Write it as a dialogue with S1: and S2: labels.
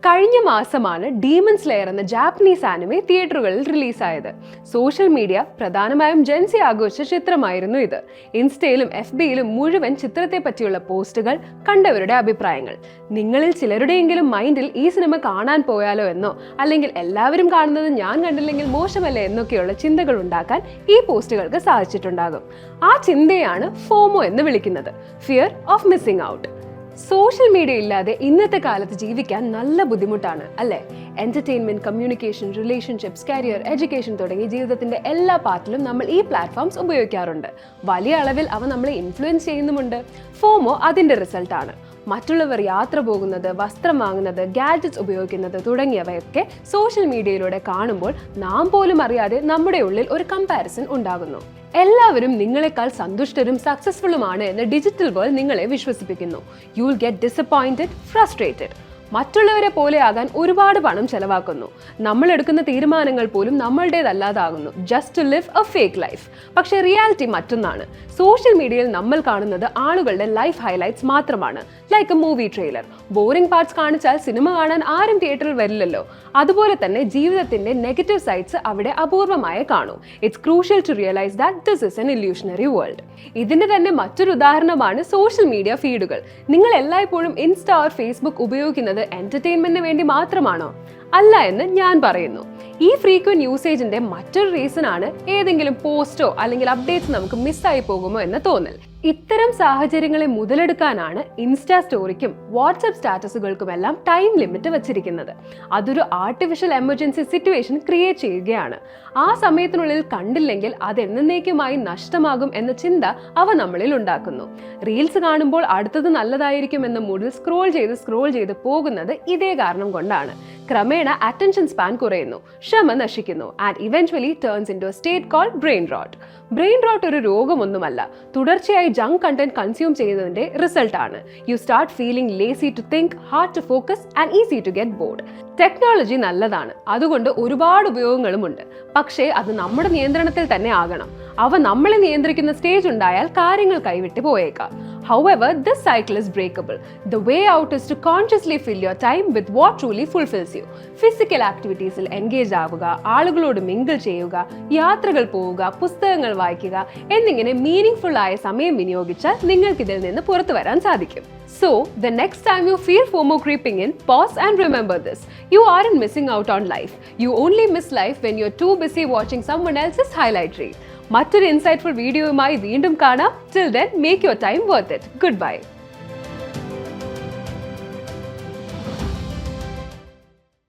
S1: കഴിഞ്ഞ മാസമാണ് demon slayer എന്ന ജാപ്പനീസ് ആനിമെ തിയേറ്ററുകളിൽ റിലീസായത്. സോഷ്യൽ മീഡിയ പ്രധാനമായും ജെൻസി ആഘോഷിച്ച ചിത്രമായിരുന്നു ഇത്. ഇൻസ്റ്റയിലും FBയിലും മുഴുവൻ ചിത്രത്തെ പറ്റിയുള്ള പോസ്റ്റുകൾ, കണ്ടവരുടെ അഭിപ്രായങ്ങൾ. നിങ്ങളിൽ ചിലരുടെയെങ്കിലും മൈൻഡിൽ ഈ സിനിമ കാണാൻ പോയാലോ എന്നോ, അല്ലെങ്കിൽ എല്ലാവരും കാണുന്നത് ഞാൻ കണ്ടില്ലെങ്കിൽ മോശമല്ലേ എന്നൊക്കെയുള്ള ചിന്തകൾ ഉണ്ടാക്കാൻ ഈ പോസ്റ്റുകൾക്ക് സാധിച്ചിട്ടുണ്ടാകും. ആ ചിന്തയാണ് ഫോമോ എന്ന് വിളിക്കുന്നത്, fear of missing out. Social media ഇല്ലാതെ ഇന്നത്തെ കാലത്ത് ജീവിക്കാൻ നല്ല ബുദ്ധിമുട്ടാണ് അല്ലേ? Entertainment, communication, relationships, career, education തുടങ്ങി ജീവിതത്തിന്റെ എല്ലാ പാർട്ടിലും നമ്മൾ ഈ പ്ലാറ്റ്ഫോംസ് ഉപയോഗിക്കാറുണ്ട്. വലിയ അളവിൽ അവ നമ്മളെ ഇൻഫ്ലുവൻസ് ചെയ്യുന്നുമുണ്ട്. ഫോമോ അതിന്റെ റിസൾട്ടാണ്. മറ്റുള്ളവർ യാത്ര പോകുന്നത്, വസ്ത്രം വാങ്ങുന്നത്, ഗാഡ്ജറ്റ്സ് ഉപയോഗിക്കുന്നത് തുടങ്ങിയവയൊക്കെ സോഷ്യൽ മീഡിയയിലൂടെ കാണുമ്പോൾ നാം പോലും അറിയാതെ നമ്മുടെ ഉള്ളിൽ ഒരു കമ്പാരിസൺ ഉണ്ടാകുന്നു. എല്ലാവരും നിങ്ങളെക്കാൾ സന്തുഷ്ടരും സക്സസ്ഫുള്ളുമാണ് എന്ന് ഡിജിറ്റൽ വേൾഡ് നിങ്ങളെ വിശ്വസിപ്പിക്കുന്നു. You will get disappointed, frustrated. മറ്റുള്ളവരെ പോലെ ആകാൻ ഒരുപാട് പണം ചെലവാക്കുന്നു. നമ്മൾ എടുക്കുന്ന തീരുമാനങ്ങൾ പോലും നമ്മളുടേതല്ലാതാകുന്നു, just to live a fake life. പക്ഷേ റിയാലിറ്റി മറ്റൊന്നാണ്. സോഷ്യൽ മീഡിയയിൽ നമ്മൾ കാണുന്നത് ആളുകളുടെ ലൈഫ് ഹൈലൈറ്റ്സ് മാത്രമാണ്, like a movie trailer. Boring parts കാണിച്ചാൽ സിനിമ കാണാൻ ആരും തിയേറ്ററിൽ വരില്ലല്ലോ. അതുപോലെ തന്നെ ജീവിതത്തിന്റെ നെഗറ്റീവ് സൈഡ്സ് അവിടെ അപൂർവമായി കാണൂ. It's crucial to realise that this is an illusionary world. ഇതിന്റെ തന്നെ മറ്റൊരു ഉദാഹരണമാണ് സോഷ്യൽ മീഡിയ ഫീഡുകൾ. നിങ്ങൾ എല്ലായ്പ്പോഴും ഇൻസ്റ്റ ഓർ ഫേസ്ബുക്ക് ഉപയോഗിക്കുന്നത് എന്റർടൈൻമെന്റിന് വേണ്ടി മാത്രമാണോ? അല്ല എന്ന് ഞാൻ പറയുന്നു. ഈ ഫ്രീക്വന്റ് യൂസേജിന്റെ മറ്റൊരു റീസൺ ആണ് ഏതെങ്കിലും പോസ്റ്റോ അല്ലെങ്കിൽ അപ്ഡേറ്റ്സ് നമുക്ക് മിസ്സായി പോകുമോ എന്ന തോന്നൽ. ഇത്തരം സാഹചര്യങ്ങളെ മുതലെടുക്കാനാണ് ഇൻസ്റ്റാ സ്റ്റോറിക്കും വാട്സ്ആപ്പ് സ്റ്റാറ്റസുകൾക്കുമെല്ലാം ടൈം ലിമിറ്റ് വച്ചിരിക്കുന്നത്. അതൊരു ആർട്ടിഫിഷ്യൽ എമർജൻസി സിറ്റുവേഷൻ ക്രിയേറ്റ് ചെയ്യുകയാണ്. ആ സമയത്തിനുള്ളിൽ കണ്ടില്ലെങ്കിൽ അത് എന്നേക്കുമായി നഷ്ടമാകും എന്ന ചിന്ത അവ നമ്മളിൽ ഉണ്ടാക്കുന്നു. റീൽസ് കാണുമ്പോൾ അടുത്തത് നല്ലതായിരിക്കും എന്ന മൂഡിൽ സ്ക്രോൾ ചെയ്ത് പോകുന്നത് ഇതേ കാരണം കൊണ്ടാണ്. ക്രമേണ അറ്റൻഷൻ സ്പാൻ കുറയുന്നു, ക്ഷമ നശിക്കുന്നു, and eventually turns into a state called brain rot. Brain rot ഒരു രോഗമൊന്നുമല്ല, തുടർച്ചയായി ജങ്ക് കണ്ടന്റ് കൺസ്യൂം ചെയ്യുന്നതിന്റെ റിസൾട്ടാണ്. You start feeling lazy to think, hard to focus and easy to get bored. Technology നല്ലതാണ്, അതുകൊണ്ട് ഒരുപാട് ഉപയോഗങ്ങളുമുണ്ട്. പക്ഷേ അത് നമ്മുടെ നിയന്ത്രണത്തിൽ തന്നെ ആകണം. അവ നമ്മളെ നിയന്ത്രിക്കുന്ന സ്റ്റേജ് ഉണ്ടായാൽ കാര്യങ്ങൾ കൈവിട്ട് പോയേക്കാം. However, this cycle is breakable. The way out is to consciously fill your time with what truly fulfills you. Physical activities il engage ആവുക, ആളുകളോട് മിങ്കിൾ ചെയ്യുക, യാത്രകൾ പോവുക, പുസ്തകങ്ങൾ വായിക്കുക എന്നിങ്ങനെ മീനിങ്ഫുൾ ആയ സമയം വിനിയോഗിച്ചാൽ നിങ്ങൾക്ക് ഇതിൽ നിന്ന് പുറത്തു വരാൻ സാധിക്കും. So, the next time you feel FOMO creeping in, pause and remember this. You aren't missing out on life. You only miss life when you're too busy watching someone else's highlight reel. മറ്റൊരു insightful വീഡിയോയുമായി വീണ്ടും കാണാം. Till then, make your time worth it. Goodbye.